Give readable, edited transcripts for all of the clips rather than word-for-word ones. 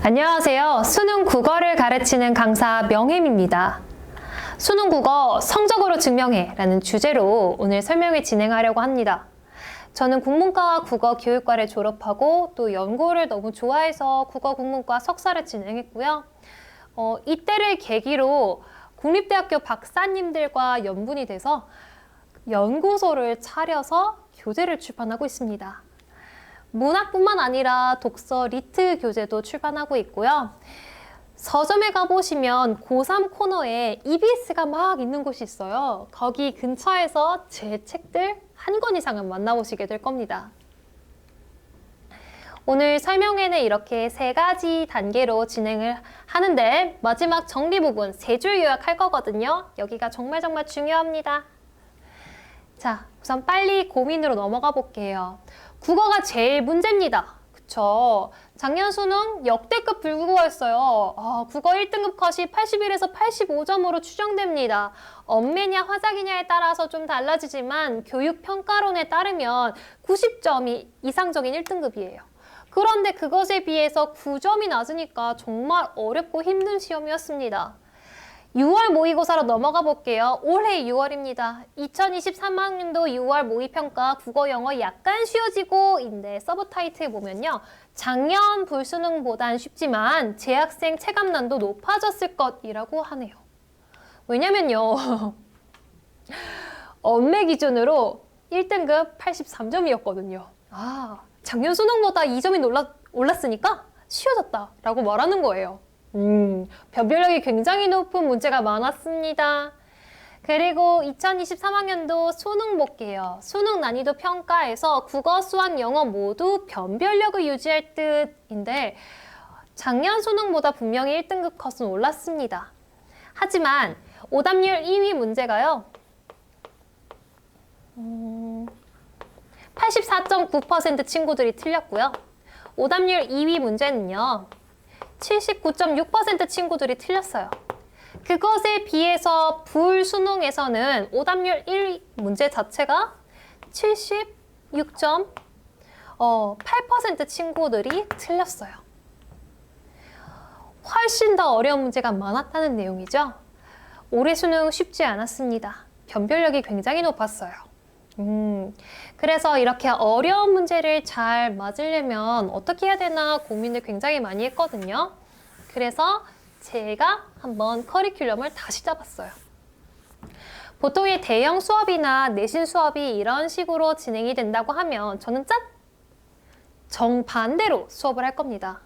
안녕하세요. 수능 국어를 가르치는 강사 명혜입니다. 수능 국어 성적으로 증명해 라는 주제로 오늘 설명을 진행하려고 합니다. 저는 국문과와 국어 교육과를 졸업하고 또 연구를 너무 좋아해서 국어 국문과 석사를 진행했고요. 이때를 계기로 국립대학교 박사님들과 연분이 돼서 연구소를 차려서 교재를 출판하고 있습니다. 문학뿐만 아니라 독서 리트 교재도 출판하고 있고요. 서점에 가보시면 고3 코너에 EBS가 막 있는 곳이 있어요. 거기 근처에서 제 책들 한 권 이상은 만나보시게 될 겁니다. 오늘 설명회는 이렇게 3가지 단계로 진행을 하는데 마지막 정리 부분 3줄 요약할 거거든요. 여기가 정말 중요합니다. 자, 우선 빨리 고민으로 넘어가 볼게요. 국어가 제일 문제입니다. 그쵸? 작년 수능 역대급 불국어였어요. 국어 1등급 컷이 81에서 85점으로 추정됩니다. 엄매냐 화작이냐에 따라서 좀 달라지지만 교육평가론에 따르면 90점이 이상적인 1등급이에요. 그런데 그것에 비해서 9점이 낮으니까 정말 어렵고 힘든 시험이었습니다. 6월 모의고사로 넘어가 볼게요. 올해 6월입니다. 2023학년도 6월 모의평가 국어 영어 약간 쉬워지고인데 서브 타이틀 보면요. 작년 불수능보단 쉽지만 재학생 체감난도 높아졌을 것이라고 하네요. 왜냐면요. 엄매 기준으로 1등급 83점이었거든요. 작년 수능보다 2점이 올랐으니까 쉬워졌다라고 말하는 거예요. 변별력이 굉장히 높은 문제가 많았습니다. 그리고 2023학년도 수능 볼게요. 수능 난이도 평가에서 국어, 수학, 영어 모두 변별력을 유지할 뜻인데 작년 수능보다 분명히 1등급 컷은 올랐습니다. 하지만 오답률 2위 문제가요. 84.9% 친구들이 틀렸고요. 오답률 2위 문제는요. 79.6% 친구들이 틀렸어요. 그것에 비해서 불수능에서는 오답률 1위 문제 자체가 76.8% 친구들이 틀렸어요. 훨씬 더 어려운 문제가 많았다는 내용이죠. 올해 수능 쉽지 않았습니다. 변별력이 굉장히 높았어요. 그래서 이렇게 어려운 문제를 잘 맞으려면 어떻게 해야 되나 고민을 굉장히 많이 했거든요. 그래서 제가 한번 커리큘럼을 다시 잡았어요. 보통의 대형 수업이나 내신 수업이 이런 식으로 진행이 된다고 하면 저는 정반대로 수업을 할 겁니다.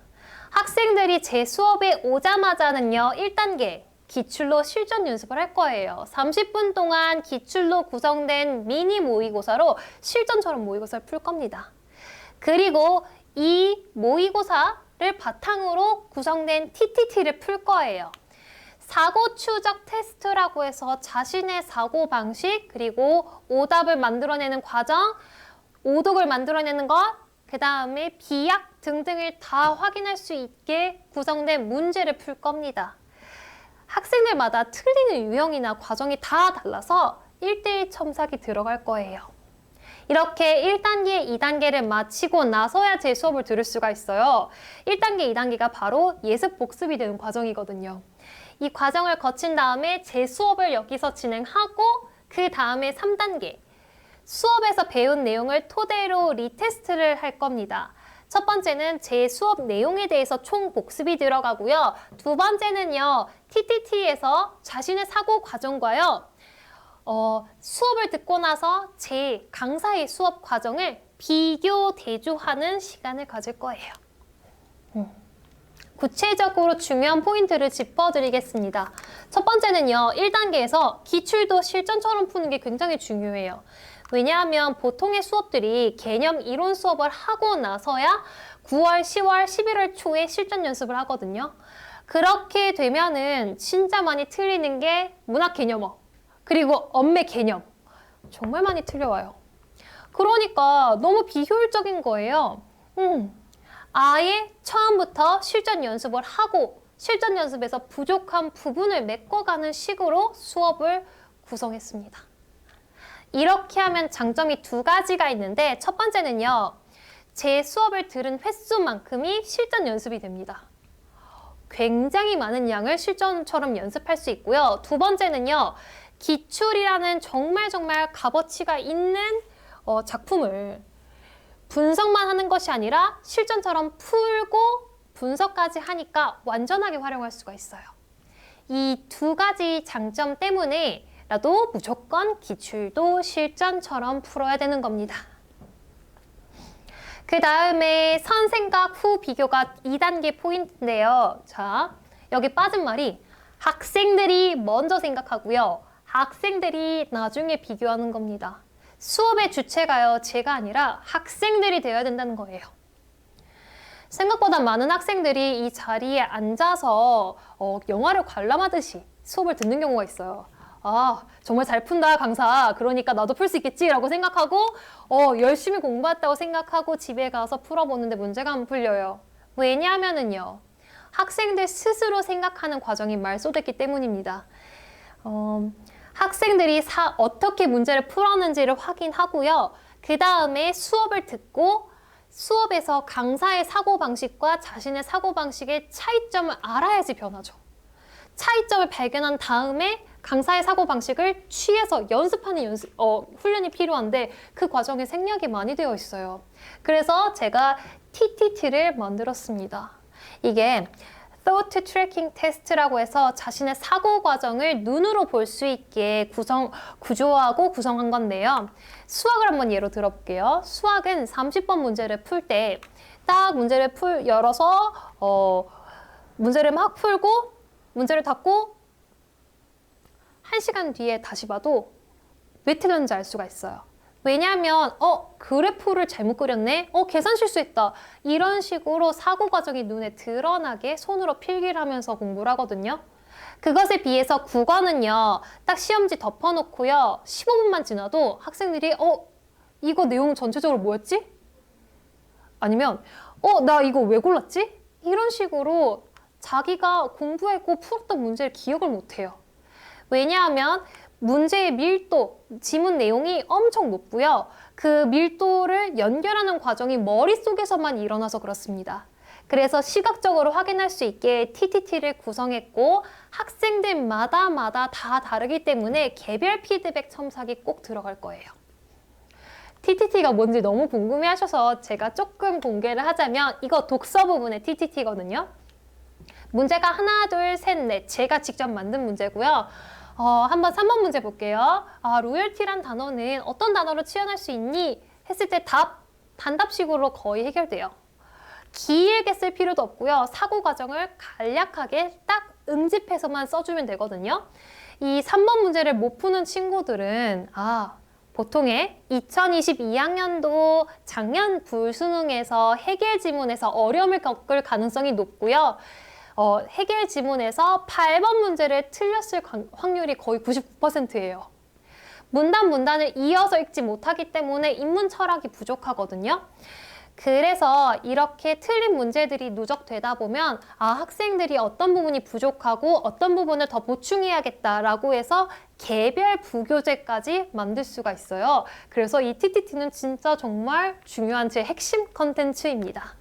학생들이 제 수업에 오자마자는요, 1단계 기출로 실전 연습을 할 거예요. 30분 동안 기출로 구성된 미니 모의고사로 실전처럼 모의고사를 풀 겁니다. 그리고 이 모의고사를 바탕으로 구성된 TTT를 풀 거예요. 사고 추적 테스트라고 해서 자신의 사고 방식, 그리고 오답을 만들어내는 과정, 오독을 만들어내는 것, 그 다음에 비약 등등을 다 확인할 수 있게 구성된 문제를 풀 겁니다. 학생들마다 틀리는 유형이나 과정이 다 달라서 1대1 첨삭이 들어갈 거예요. 이렇게 1단계, 2단계를 마치고 나서야 제 수업을 들을 수가 있어요. 1단계, 2단계가 바로 예습 복습이 되는 과정이거든요. 이 과정을 거친 다음에 제 수업을 여기서 진행하고 그 다음에 3단계, 수업에서 배운 내용을 토대로 리테스트를 할 겁니다. 첫 번째는 제 수업 내용에 대해서 총 복습이 들어가고요. 두 번째는요, TTT에서 자신의 사고 과정과요, 수업을 듣고 나서 제 강사의 수업 과정을 비교 대조하는 시간을 가질 거예요. 구체적으로 중요한 포인트를 짚어드리겠습니다. 첫 번째는요, 1단계에서 기출도 실전처럼 푸는 게 굉장히 중요해요. 왜냐하면 보통의 수업들이 개념 이론 수업을 하고 나서야 9월, 10월, 11월 초에 실전 연습을 하거든요. 그렇게 되면은 진짜 많이 틀리는 게 문학 개념어, 그리고 엄매 개념. 정말 많이 틀려와요. 그러니까 너무 비효율적인 거예요. 아예 처음부터 실전 연습을 하고 실전 연습에서 부족한 부분을 메꿔가는 식으로 수업을 구성했습니다. 이렇게 하면 장점이 2가지가 있는데 첫 번째는요. 제 수업을 들은 횟수만큼이 실전 연습이 됩니다. 굉장히 많은 양을 실전처럼 연습할 수 있고요. 두 번째는요. 기출이라는 정말 값어치가 있는 작품을 분석만 하는 것이 아니라 실전처럼 풀고 분석까지 하니까 완전하게 활용할 수가 있어요. 이 두 가지 장점 때문에라도 무조건 기출도 실전처럼 풀어야 되는 겁니다. 그 다음에 선생각 후 비교가 2단계 포인트인데요. 자, 여기 빠진 말이 학생들이 먼저 생각하고요. 학생들이 나중에 비교하는 겁니다. 수업의 주체가요, 제가 아니라 학생들이 되어야 된다는 거예요. 생각보다 많은 학생들이 이 자리에 앉아서 영화를 관람하듯이 수업을 듣는 경우가 있어요. 아, 정말 잘 푼다, 강사. 그러니까 나도 풀 수 있겠지라고 생각하고 열심히 공부했다고 생각하고 집에 가서 풀어보는데 문제가 안 풀려요. 왜냐하면은요. 학생들 스스로 생각하는 과정이 말소됐기 때문입니다. 학생들이 어떻게 문제를 풀었는지를 확인하고요. 그 다음에 수업을 듣고 수업에서 강사의 사고방식과 자신의 사고방식의 차이점을 알아야지 변하죠. 차이점을 발견한 다음에 강사의 사고방식을 취해서 연습하는 훈련이 필요한데 그 과정에 생략이 많이 되어 있어요. 그래서 제가 TTT를 만들었습니다. 이게 Thought Tracking Test라고 해서 자신의 사고 과정을 눈으로 볼 수 있게 구조하고 구성한 건데요. 수학을 한번 예로 들어볼게요. 수학은 30번 문제를 풀 때 딱 문제를 열어서 문제를 막 풀고 문제를 닫고 1시간 뒤에 다시 봐도 왜 틀렸는지 알 수가 있어요. 왜냐하면 그래프를 잘못 그렸네? 계산 실수했다. 이런 식으로 사고 과정이 눈에 드러나게 손으로 필기를 하면서 공부를 하거든요. 그것에 비해서 국어는요. 딱 시험지 덮어놓고요. 15분만 지나도 학생들이 이거 내용 전체적으로 뭐였지? 아니면 나 이거 왜 골랐지? 이런 식으로 자기가 공부했고 풀었던 문제를 기억을 못해요. 왜냐하면 문제의 밀도, 지문 내용이 엄청 높고요. 그 밀도를 연결하는 과정이 머릿속에서만 일어나서 그렇습니다. 그래서 시각적으로 확인할 수 있게 TTT를 구성했고 학생들마다 다 다르기 때문에 개별 피드백 첨삭이 꼭 들어갈 거예요. TTT가 뭔지 너무 궁금해하셔서 제가 조금 공개를 하자면 이거 독서 부분의 TTT거든요. 문제가 하나, 둘, 셋, 넷 제가 직접 만든 문제고요. 한번 3번 문제 볼게요. 로열티란 단어는 어떤 단어로 치환할 수 있니? 했을 때 단답식으로 거의 해결돼요. 길게 쓸 필요도 없고요. 사고 과정을 간략하게 딱 응집해서만 써주면 되거든요. 이 3번 문제를 못 푸는 친구들은 보통의 2022학년도 작년 불수능에서 해결 지문에서 어려움을 겪을 가능성이 높고요. 해결 지문에서 8번 문제를 틀렸을 확률이 거의 99%예요. 문단을 이어서 읽지 못하기 때문에 인문 철학이 부족하거든요. 그래서 이렇게 틀린 문제들이 누적되다 보면 학생들이 어떤 부분이 부족하고 어떤 부분을 더 보충해야겠다라고 해서 개별 부교재까지 만들 수가 있어요. 그래서 이 TTT는 진짜 정말 중요한 제 핵심 컨텐츠입니다.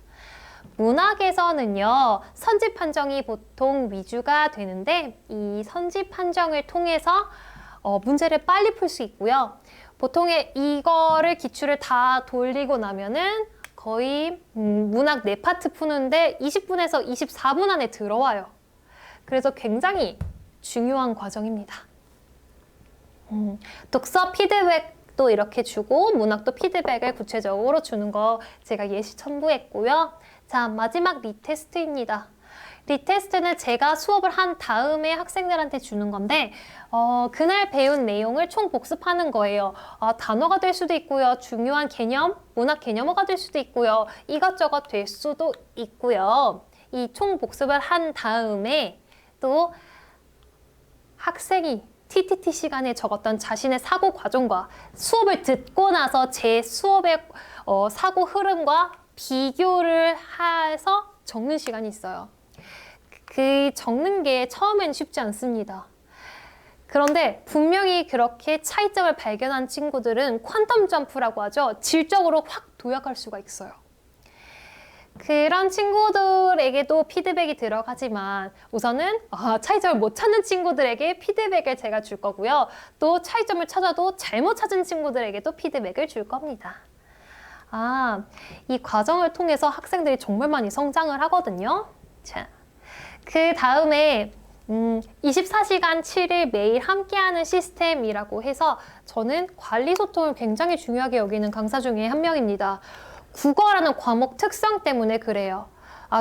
문학에서는요, 선지 판정이 보통 위주가 되는데 이 선지 판정을 통해서 문제를 빨리 풀 수 있고요. 보통의 이거를 기출을 다 돌리고 나면은 거의 문학 4파트 푸는데 20분에서 24분 안에 들어와요. 그래서 굉장히 중요한 과정입니다. 독서 피드백도 이렇게 주고 문학도 피드백을 구체적으로 주는 거 제가 예시 첨부했고요. 자, 마지막 리테스트입니다. 리테스트는 제가 수업을 한 다음에 학생들한테 주는 건데 그날 배운 내용을 총 복습하는 거예요. 단어가 될 수도 있고요. 중요한 개념, 문학 개념어가 될 수도 있고요. 이것저것 될 수도 있고요. 이 총 복습을 한 다음에 또 학생이 TTT 시간에 적었던 자신의 사고 과정과 수업을 듣고 나서 제 수업의 사고 흐름과 비교를 해서 적는 시간이 있어요. 그 적는 게 처음엔 쉽지 않습니다. 그런데 분명히 그렇게 차이점을 발견한 친구들은 퀀텀 점프라고 하죠. 질적으로 확 도약할 수가 있어요. 그런 친구들에게도 피드백이 들어가지만 우선은 차이점을 못 찾는 친구들에게 피드백을 제가 줄 거고요. 또 차이점을 찾아도 잘못 찾은 친구들에게도 피드백을 줄 겁니다. 이 과정을 통해서 학생들이 정말 많이 성장을 하거든요. 자, 그 다음에 24시간 7일 매일 함께하는 시스템이라고 해서 저는 관리 소통을 굉장히 중요하게 여기는 강사 중에 한 명입니다. 국어라는 과목 특성 때문에 그래요.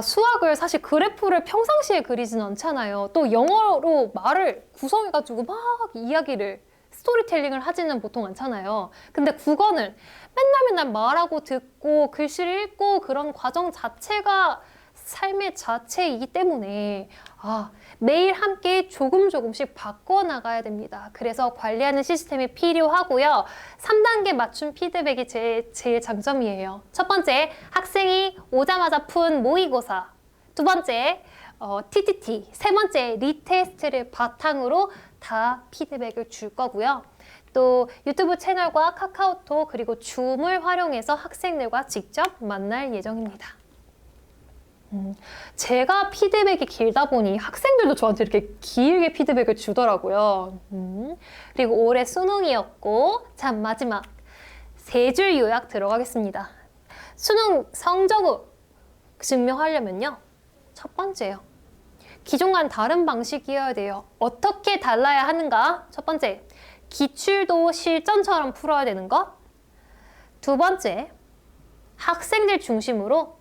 수학을 사실 그래프를 평상시에 그리진 않잖아요. 또 영어로 말을 구성해가지고 막 이야기를 스토리텔링을 하지는 보통 않잖아요. 근데 국어는 맨날 말하고 듣고 글씨를 읽고 그런 과정 자체가 삶의 자체이기 때문에 매일 함께 조금씩 바꿔나가야 됩니다. 그래서 관리하는 시스템이 필요하고요. 3단계 맞춤 피드백이 제일 장점이에요. 첫 번째, 학생이 오자마자 푼 모의고사. 두 번째, TTT. 세 번째, 리테스트를 바탕으로 다 피드백을 줄 거고요. 또 유튜브 채널과 카카오톡 그리고 줌을 활용해서 학생들과 직접 만날 예정입니다. 제가 피드백이 길다 보니 학생들도 저한테 이렇게 길게 피드백을 주더라고요. 그리고 올해 수능이었고, 자, 마지막 3줄 요약 들어가겠습니다. 수능 성적을 증명하려면요. 첫 번째요. 기존과는 다른 방식이어야 돼요. 어떻게 달라야 하는가? 첫 번째, 기출도 실전처럼 풀어야 되는 것. 두 번째, 학생들 중심으로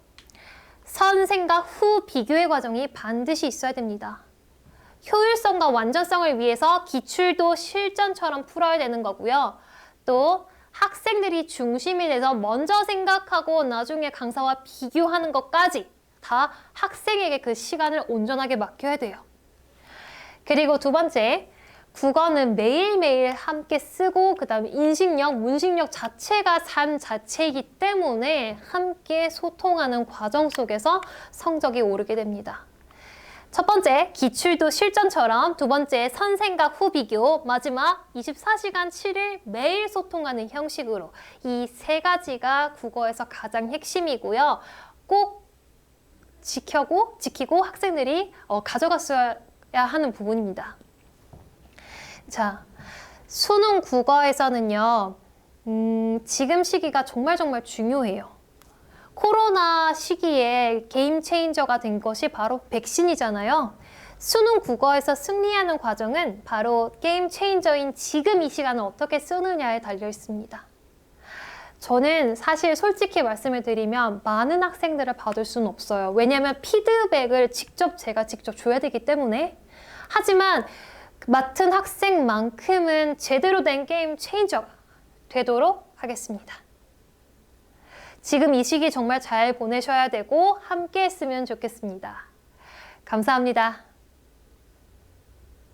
선생과 후 비교의 과정이 반드시 있어야 됩니다. 효율성과 완전성을 위해서 기출도 실전처럼 풀어야 되는 거고요. 또 학생들이 중심이 돼서 먼저 생각하고 나중에 강사와 비교하는 것까지 다 학생에게 그 시간을 온전하게 맡겨야 돼요. 그리고 두 번째, 국어는 매일매일 함께 쓰고 그 다음에 인식력, 문식력 자체가 삶 자체이기 때문에 함께 소통하는 과정 속에서 성적이 오르게 됩니다. 첫 번째, 기출도 실전처럼, 두 번째, 선생과 후 비교, 마지막 24시간 7일 매일 소통하는 형식으로 이 세 가지가 국어에서 가장 핵심이고요. 꼭 지키고 학생들이 가져갔어야 하는 부분입니다. 자, 수능 국어에서는요, 지금 시기가 정말 중요해요. 코로나 시기에 게임 체인저가 된 것이 바로 백신이잖아요. 수능 국어에서 승리하는 과정은 바로 게임 체인저인 지금 이 시간을 어떻게 쓰느냐에 달려 있습니다. 저는 사실 솔직히 말씀을 드리면 많은 학생들을 받을 수는 없어요. 왜냐하면 피드백을 제가 직접 줘야 되기 때문에. 하지만 맡은 학생만큼은 제대로 된 게임 체인저가 되도록 하겠습니다. 지금 이 시기 정말 잘 보내셔야 되고 함께 했으면 좋겠습니다. 감사합니다.